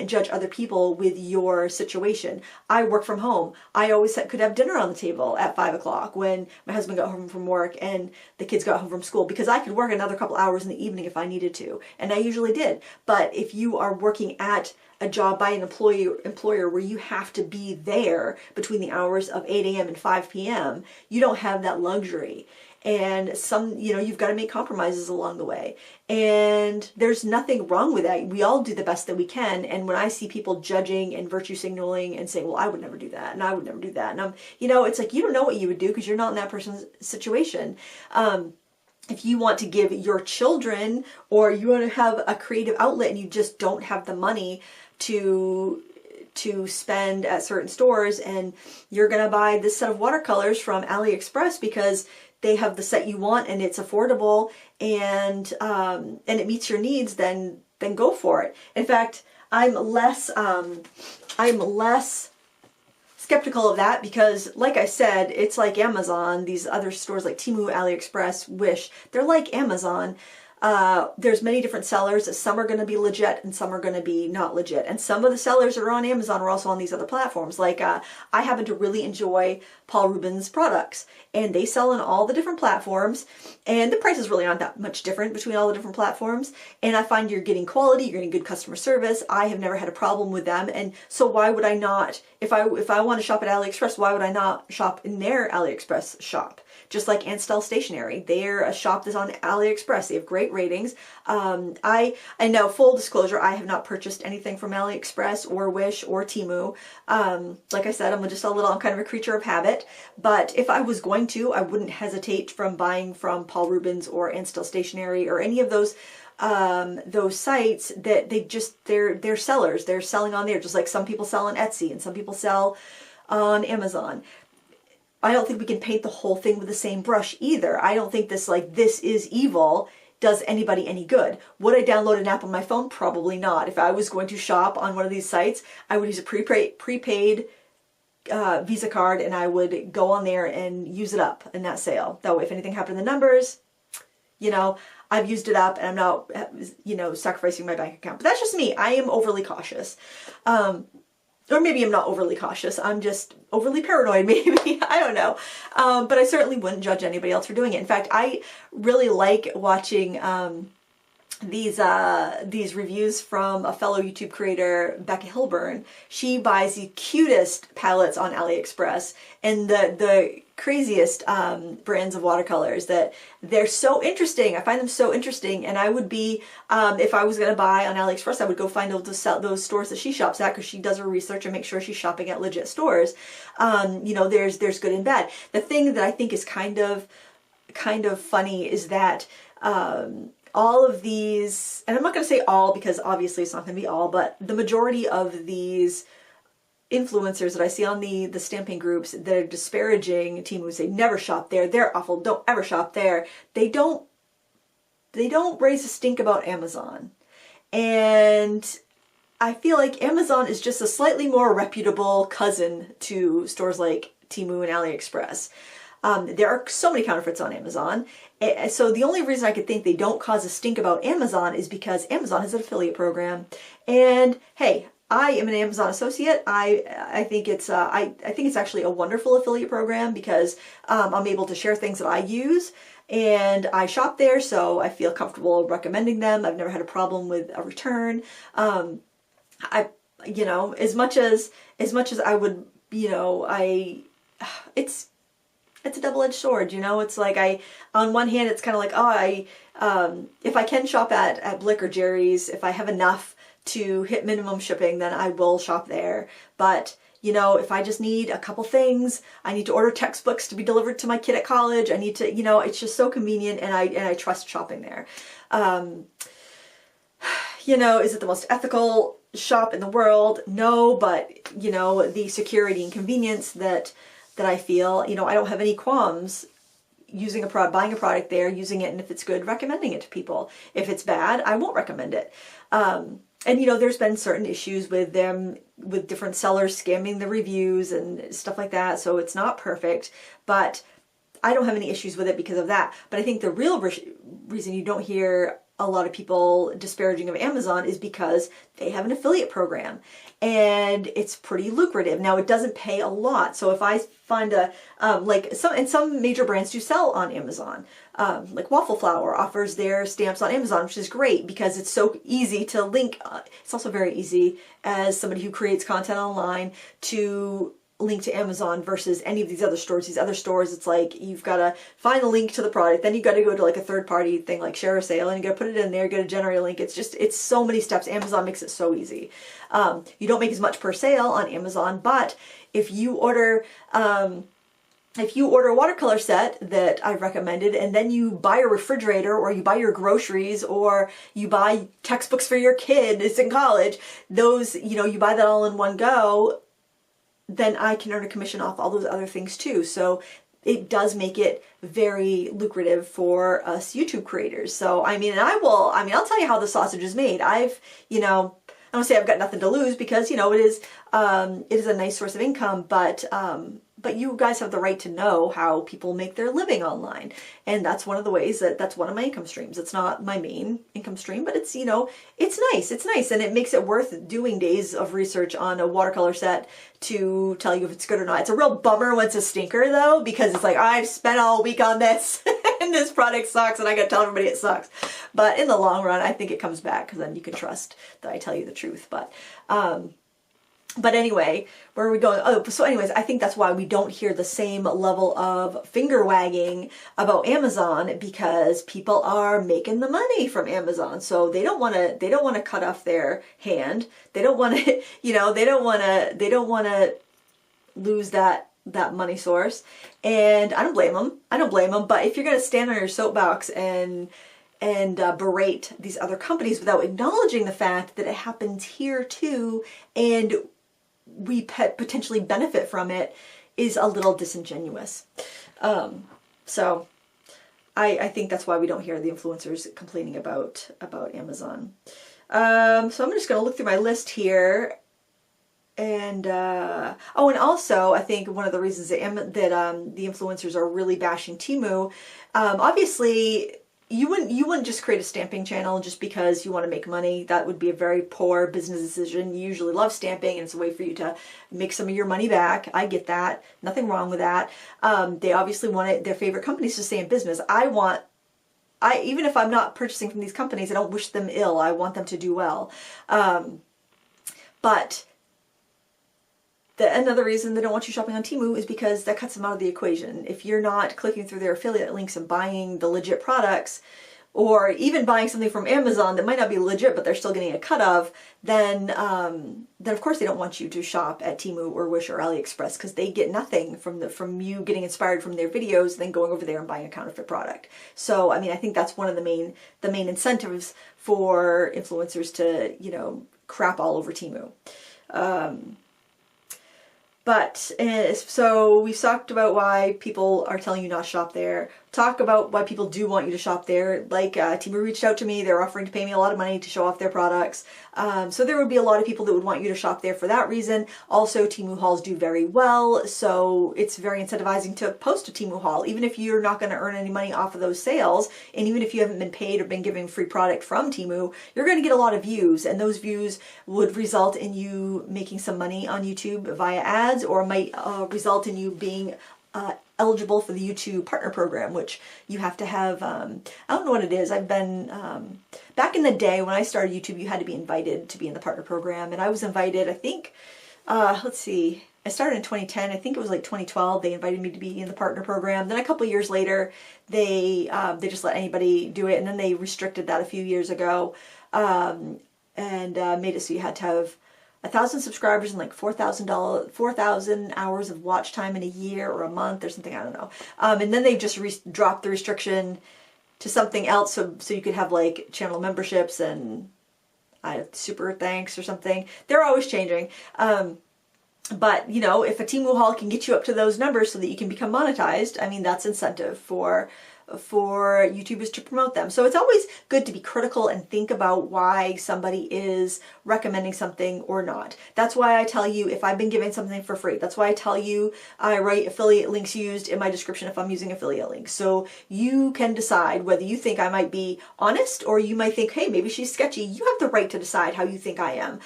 judge other people with your situation. I work from home. I always could have dinner on the table at 5 o'clock when my husband got home from work and the kids got home from school, because I could work another couple hours in the evening if I needed to, and I usually did. But if you are working at a job by an employer where you have to be there between the hours of 8 a.m. and 5 p.m., you don't have that luxury. And you've got to make compromises along the way. And there's nothing wrong with that. We all do the best that we can. And when I see people judging and virtue signaling and saying, well, I would never do that, and I would never do that, and it's like, you don't know what you would do because you're not in that person's situation. If you want to give your children, or you want to have a creative outlet and you just don't have the money to spend at certain stores, and you're going to buy this set of watercolors from AliExpress because they have the set you want and it's affordable and it meets your needs, then go for it. In fact, I'm less skeptical of that, because like I said, it's like Amazon. These other stores like TEMU, AliExpress, Wish, they're like Amazon. There's many different sellers. Some are going to be legit and some are going to be not legit. And some of the sellers that are on Amazon are also on these other platforms. Like, I happen to really enjoy Paul Rubens products, and they sell on all the different platforms, and the prices really aren't that much different between all the different platforms. And I find you're getting quality, you're getting good customer service. I have never had a problem with them. And so why would I not, if I want to shop at AliExpress, why would I not shop in their AliExpress shop? Just like Anstel Stationery, they're a shop that's on AliExpress. They have great ratings. I know, full disclosure, I have not purchased anything from AliExpress or Wish or Temu. Like I said, I'm kind of a creature of habit. But if I was going to, I wouldn't hesitate from buying from Paul Rubens or Anstel Stationery or any of those sites that they're sellers. They're selling on there, just like some people sell on Etsy and some people sell on Amazon. I don't think we can paint the whole thing with the same brush either. I don't think this is evil does anybody any good. Would I download an app on my phone? Probably not. If I was going to shop on one of these sites, I would use a prepaid Visa card, and I would go on there and use it up in that sale. That way, if anything happened to the numbers, I've used it up and I'm not, sacrificing my bank account. But that's just me. I am overly cautious. or maybe I'm not overly cautious. I'm just overly paranoid, maybe. I don't know. But I certainly wouldn't judge anybody else for doing it. In fact, I really like watching these reviews from a fellow YouTube creator, Becca Hilburn. She buys the cutest palettes on AliExpress and the craziest brands of watercolors that they're so interesting. I find them so interesting, and I would be, if I was going to buy on AliExpress, I would go find those stores that she shops at, because she does her research and makes sure she's shopping at legit stores. You know, there's good and bad. The thing that I think is kind of funny is that all of these, and I'm not going to say all because obviously it's not going to be all, but the majority of these influencers that I see on the stamping groups that are disparaging TEMU, say never shop there, they're awful, don't ever shop there. They don't raise a stink about Amazon. And I feel like Amazon is just a slightly more reputable cousin to stores like TEMU and AliExpress. There are so many counterfeits on Amazon. So the only reason I could think they don't cause a stink about Amazon is because Amazon has an affiliate program. And hey, I am an Amazon associate. I think it's actually a wonderful affiliate program, because I'm able to share things that I use, and I shop there, so I feel comfortable recommending them. I've never had a problem with a return. You know, as much as I would, you know, it's a double-edged sword, you know. It's like on one hand, it's kind of like, oh, if I can shop at Blick or Jerry's, if I have enough to hit minimum shipping, then I will shop there. But, you know, if I just need a couple things, I need to order textbooks to be delivered to my kid at college, I need to, you know, it's just so convenient, and I trust shopping there. You know, is it the most ethical shop in the world? No, but, you know, the security and convenience that I feel, you know, I don't have any qualms using buying a product there, using it, and if it's good, recommending it to people. If it's bad, I won't recommend it. And you know, there's been certain issues with different sellers scamming the reviews and stuff like that, so it's not perfect, but I don't have any issues with it because of that. But I think the real reason you don't hear a lot of people disparaging of Amazon is because they have an affiliate program, and it's pretty lucrative. Now, it doesn't pay a lot. So if I find some major brands do sell on Amazon, like Waffle Flour offers their stamps on Amazon, which is great because it's so easy to link. It's also very easy as somebody who creates content online to link to Amazon versus any of these other stores. These other stores, it's like you've got to find a link to the product, then you've got to go to like a third-party thing like Share a Sale, and you got to put it in there, you got to generate a link. It's so many steps. Amazon makes it so easy. You don't make as much per sale on Amazon, but if you order a watercolor set that I've recommended, and then you buy a refrigerator, or you buy your groceries, or you buy textbooks for your kid is in college, those, you know, you buy that all in one go, then I can earn a commission off all those other things too. So it does make it very lucrative for us YouTube creators. So, I mean, I'll tell you how the sausage is made. I don't say I've got nothing to lose, because, you know, it is a nice source of income, but you guys have the right to know how people make their living online. And that's one of the ways that's one of my income streams. It's not my main income stream, but it's, you know, it's nice. It's nice. And it makes it worth doing days of research on a watercolor set to tell you if it's good or not. It's a real bummer when it's a stinker though, because it's like, I've spent all week on this and this product sucks, and I gotta tell everybody it sucks. But in the long run, I think it comes back, because then you can trust that I tell you the truth. But anyway, where are we going? Oh, so anyways, I think that's why we don't hear the same level of finger wagging about Amazon, because people are making the money from Amazon. So they don't want to cut off their hand. They don't want to, you know, they don't want to lose that money source. And I don't blame them. But if you're going to stand on your soapbox and berate these other companies without acknowledging the fact that it happens here too, and we potentially benefit from it, is a little disingenuous. So I think that's why we don't hear the influencers complaining about Amazon. So I'm just going to look through my list here. And and also I think one of the reasons that the influencers are really bashing TEMU, obviously you wouldn't just create a stamping channel just because you want to make money. That would be a very poor business decision. You usually love stamping, and it's a way for you to make some of your money back. I get that. Nothing wrong with that. They obviously want their favorite companies to stay in business. Even if I'm not purchasing from these companies, I don't wish them ill. I want them to do well. But another reason they don't want you shopping on Temu is because that cuts them out of the equation. If you're not clicking through their affiliate links and buying the legit products, or even buying something from Amazon that might not be legit but they're still getting a cut of, then of course they don't want you to shop at Temu or Wish or AliExpress, because they get nothing from you getting inspired from their videos, then going over there and buying a counterfeit product. So I mean, I think that's one of the main incentives for influencers to, you know, crap all over Temu. So we've talked about why people are telling you not to shop there. Talk about why people do want you to shop there. Like Temu reached out to me. They're offering to pay me a lot of money to show off their products. So there would be a lot of people that would want you to shop there for that reason. Also, Temu Hauls do very well, so it's very incentivizing to post a Temu Haul, even if you're not going to earn any money off of those sales, and even if you haven't been paid or been given free product from Temu, you're going to get a lot of views, and those views would result in you making some money on YouTube via ads, or might result in you being eligible for the YouTube partner program, which you have to have, I don't know what it is. I've been, back in the day when I started YouTube, you had to be invited to be in the partner program, and I was invited, I think, let's see, I started in 2010, I think it was like 2012, they invited me to be in the partner program. Then a couple years later, they just let anybody do it, and then they restricted that a few years ago, and made it so you had to have 1,000 subscribers and like 4,000 hours of watch time in a year or a month or something, I don't know. And then they just dropped the restriction to something else, so you could have like channel memberships and super thanks or something. They're always changing. But you know, if a Temu haul can get you up to those numbers so that you can become monetized, I mean, that's incentive for YouTubers to promote them. So it's always good to be critical and think about why somebody is recommending something or not. That's why I tell you if I've been giving something for free. That's why I tell you I write affiliate links used in my description if I'm using affiliate links. So you can decide whether you think I might be honest, or you might think, hey, maybe she's sketchy. You have the right to decide how you think I am.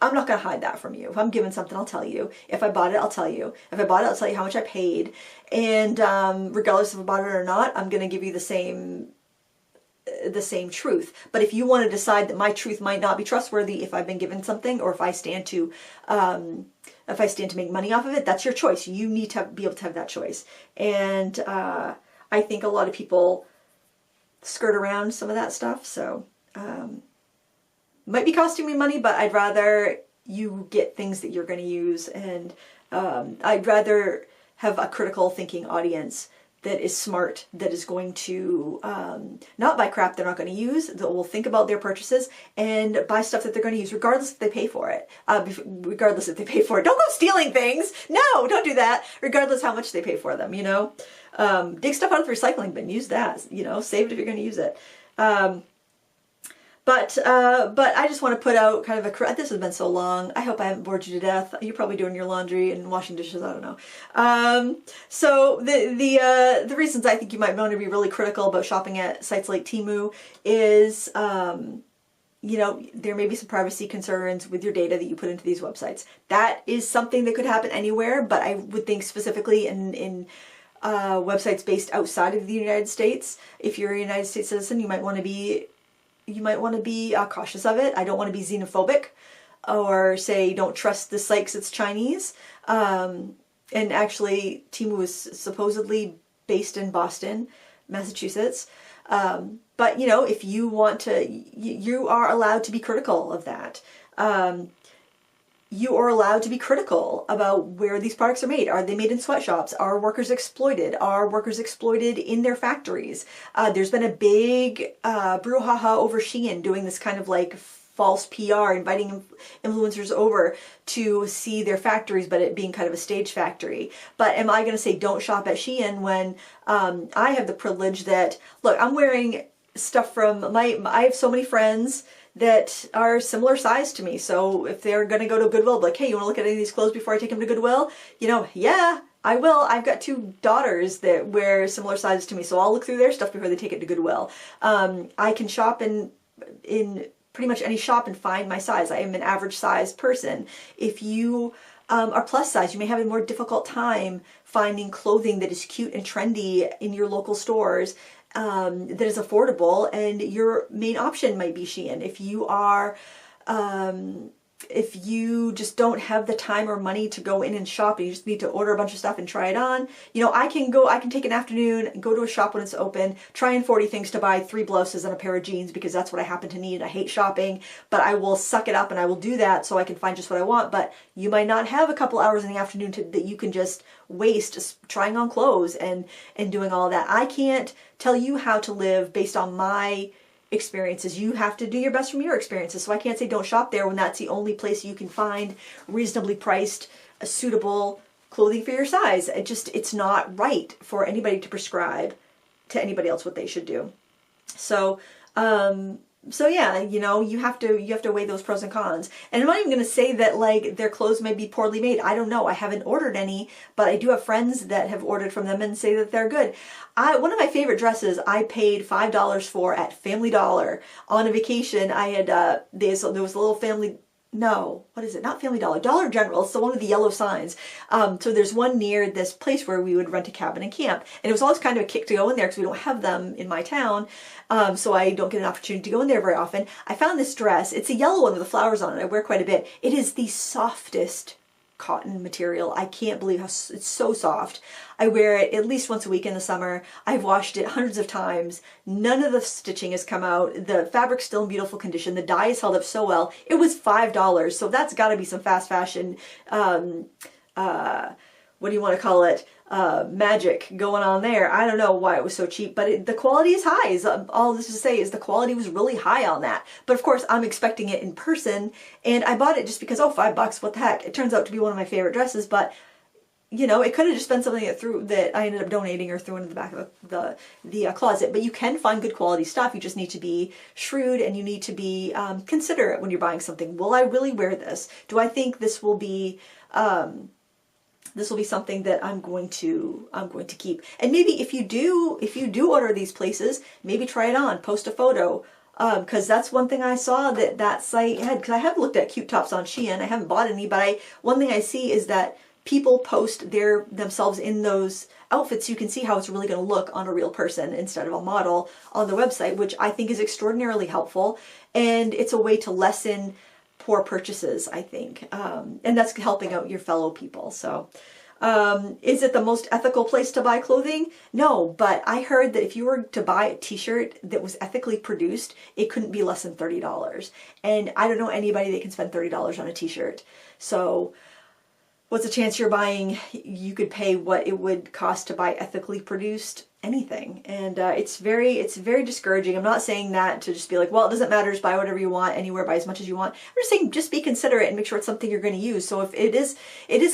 I'm not going to hide that from you. If I'm given something, I'll tell you. If I bought it, I'll tell you. If I bought it, I'll tell you how much I paid. And regardless if I bought it or not, I'm going to give you the same truth. But if you want to decide that my truth might not be trustworthy if I've been given something, or if I stand to make money off of it, that's your choice. You need to be able to have that choice. And I think a lot of people skirt around some of that stuff. So might be costing me money, but I'd rather you get things that you're going to use, and I'd rather have a critical thinking audience that is smart, that is going to not buy crap they're not going to use, that will think about their purchases and buy stuff that they're going to use, regardless if they pay for it. Regardless if they pay for it. Don't go stealing things. No, don't do that. Regardless how much they pay for them, you know. Dig stuff out of the recycling bin. Use that. You know, save it if you're going to use it. But I just want to put out kind of this has been so long. I hope I haven't bored you to death. You're probably doing your laundry and washing dishes, I don't know. So the reasons I think you might want to be really critical about shopping at sites like Temu is, you know, there may be some privacy concerns with your data that you put into these websites. That is something that could happen anywhere, but I would think specifically in websites based outside of the United States. If you're a United States citizen, you might want to be cautious of it. I don't want to be xenophobic or say don't trust this site because it's Chinese. And actually, Temu is supposedly based in Boston, Massachusetts. But you know, if you want to, you are allowed to be critical of that. You are allowed to be critical about where these products are made. Are they made in sweatshops? Are workers exploited? Are workers exploited in their factories? There's been a big brouhaha over Shein doing this kind of like false PR, inviting influencers over to see their factories, but it being kind of a stage factory. But am I going to say don't shop at Shein when I have the privilege that, look, I'm wearing stuff from I have so many friends that are similar size to me. So if they're going to go to Goodwill, like, hey, you want to look at any of these clothes before I take them to Goodwill? You know, yeah, I will. I've got two daughters that wear similar sizes to me, so I'll look through their stuff before they take it to Goodwill. I can shop in pretty much any shop and find my size. I am an average size person. If you are plus size, you may have a more difficult time finding clothing that is cute and trendy in your local stores, that is affordable, and your main option might be Shein. If you are if you just don't have the time or money to go in and shop and you just need to order a bunch of stuff and try it on, you know, I can take an afternoon and go to a shop when it's open, try and 40 things to buy 3 blouses and a pair of jeans because that's what I happen to need. I hate shopping, but I will suck it up and I will do that so I can find just what I want. But you might not have a couple hours in the afternoon that you can just waste just trying on clothes and doing all that. I can't tell you how to live based on my experiences. You have to do your best from your experiences. So I can't say don't shop there when that's the only place you can find reasonably priced, suitable clothing for your size. It's not right for anybody to prescribe to anybody else what they should do. So, so yeah, you know, you have to weigh those pros and cons. And I'm not even going to say that like their clothes may be poorly made. I don't know. I haven't ordered any, but I do have friends that have ordered from them and say that they're good. One of my favorite dresses I paid $5 for at Family Dollar on a vacation. I had there was a little family. No, what is it? Not Family Dollar, Dollar General. It's the one with the yellow signs. So there's one near this place where we would rent a cabin and camp. And it was always kind of a kick to go in there because we don't have them in my town. So I don't get an opportunity to go in there very often. I found this dress. It's a yellow one with the flowers on it. I wear quite a bit. It is the softest cotton material. I can't believe how it's so soft. I wear it at least once a week in the summer. I've washed it hundreds of times. None of the stitching has come out. The fabric's still in beautiful condition. The dye is held up so well. It was $5, so that's got to be some fast fashion, what do you want to call it? Magic going on there. I don't know why it was so cheap, but the quality is high. All this to say is the quality was really high on that. But of course, I'm expecting it in person, and I bought it just because, oh, $5, what the heck? It turns out to be one of my favorite dresses, but you know, it could have just been something that I ended up donating or threw into the back of the closet. But you can find good quality stuff. You just need to be shrewd and you need to be considerate when you're buying something. Will I really wear this? Do I think this will be something that I'm going to keep? And maybe if you do order these places, maybe try it on, post a photo. Because that's one thing I saw that site had. Because I have looked at cute tops on Shein. I haven't bought any, but one thing I see is that people post themselves in those outfits. You can see how it's really going to look on a real person instead of a model on the website, which I think is extraordinarily helpful. And it's a way to lessen poor purchases, I think. And that's helping out your fellow people. So is it the most ethical place to buy clothing? No, but I heard that if you were to buy a t-shirt that was ethically produced, it couldn't be less than $30. And I don't know anybody that can spend $30 on a t-shirt. So what's the chance you could pay what it would cost to buy ethically produced anything? And it's very discouraging. I'm not saying that to just be like, well, it doesn't matter, just buy whatever you want, anywhere, buy as much as you want. I'm just saying, just be considerate and make sure it's something you're going to use. So if it is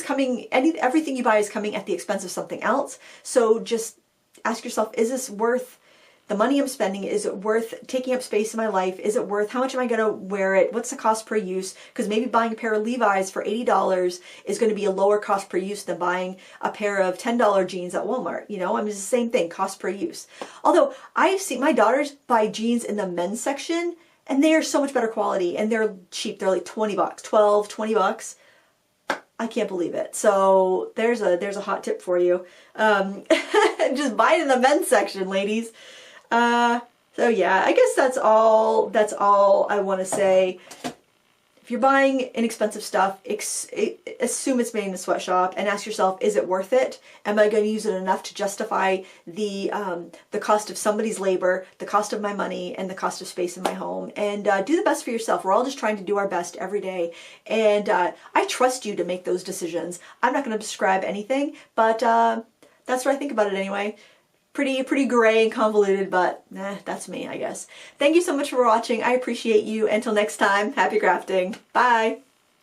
coming, everything you buy is coming at the expense of something else. So just ask yourself, is this worth the money I'm spending? Is it worth taking up space in my life? Is it worth, how much am I going to wear it? What's the cost per use? Because maybe buying a pair of Levi's for $80 is going to be a lower cost per use than buying a pair of $10 jeans at Walmart. You know, I mean, it's the same thing, cost per use. Although I've seen my daughters buy jeans in the men's section and they are so much better quality and they're cheap. They're like $20, $20. I can't believe it. So there's a hot tip for you. Just buy it in the men's section, ladies. So yeah, I guess that's all I want to say. If you're buying inexpensive stuff, assume it's made in a sweatshop and ask yourself, is it worth it? Am I going to use it enough to justify the cost of somebody's labor, the cost of my money, and the cost of space in my home? And do the best for yourself. We're all just trying to do our best every day. And I trust you to make those decisions. I'm not going to prescribe anything, but that's what I think about it anyway. Pretty gray and convoluted, but that's me, I guess. Thank you so much for watching. I appreciate you. Until next time, happy crafting. Bye.